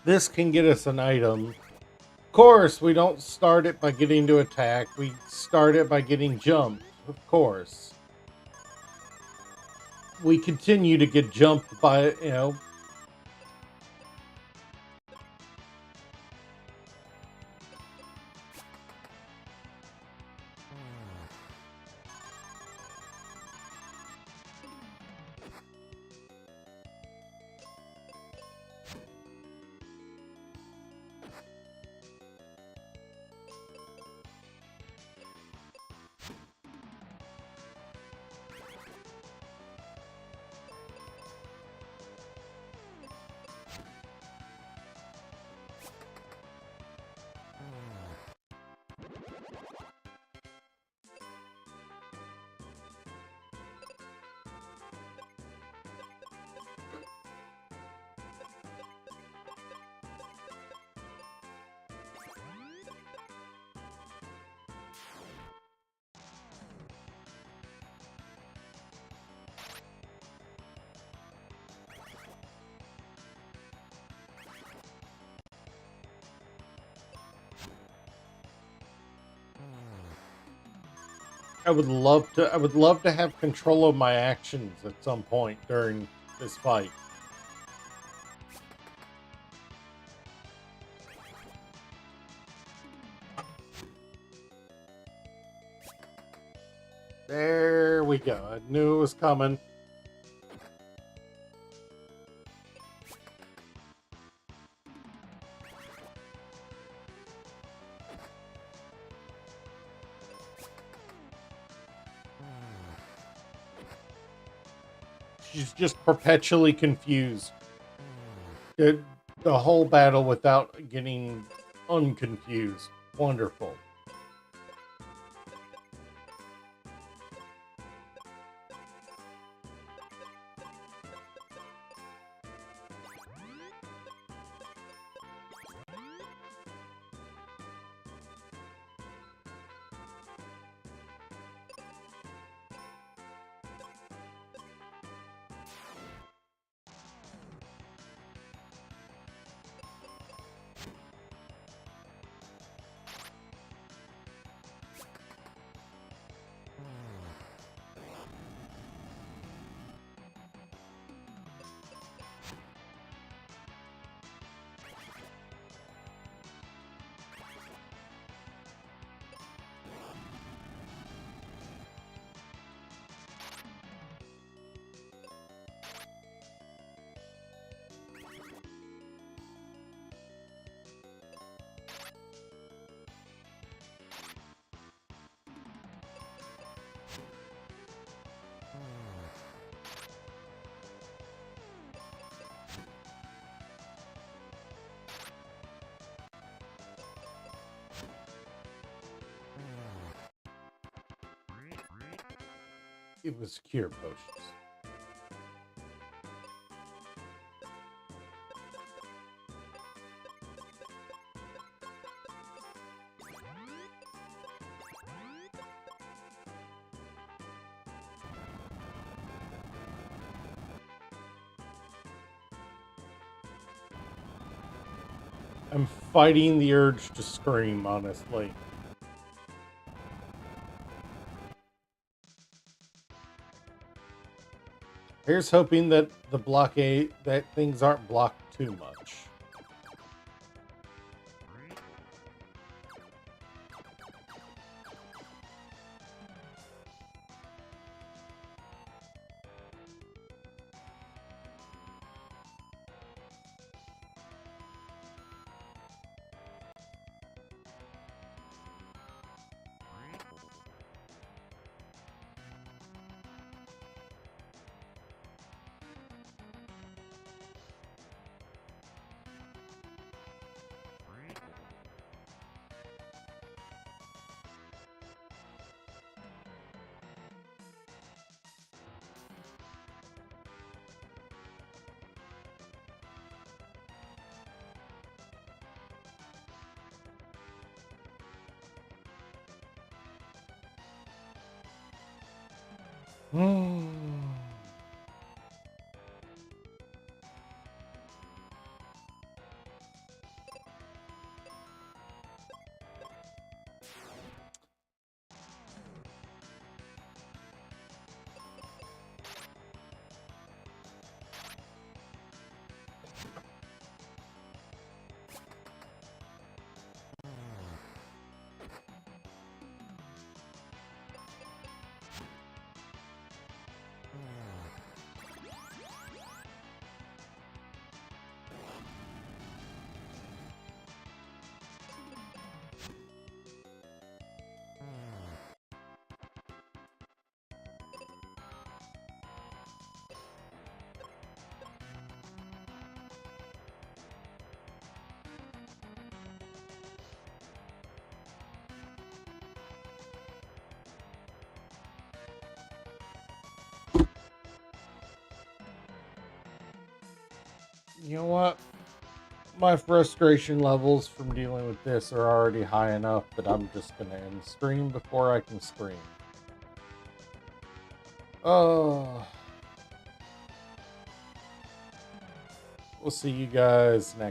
This can get us an item. Of course, we don't start it by getting to attack. We start it by getting jumped, of course. We continue to get jumped by, I would love to have control of my actions at some point during this fight. There we go. I knew it was coming. She's just perpetually confused. The whole battle without getting unconfused. Wonderful. It was cure potions. I'm fighting the urge to scream, honestly. Here's hoping that the blockade, that things aren't blocked too much. You know what? My frustration levels from dealing with this are already high enough that I'm just gonna end stream before I can stream. Oh, we'll see you guys next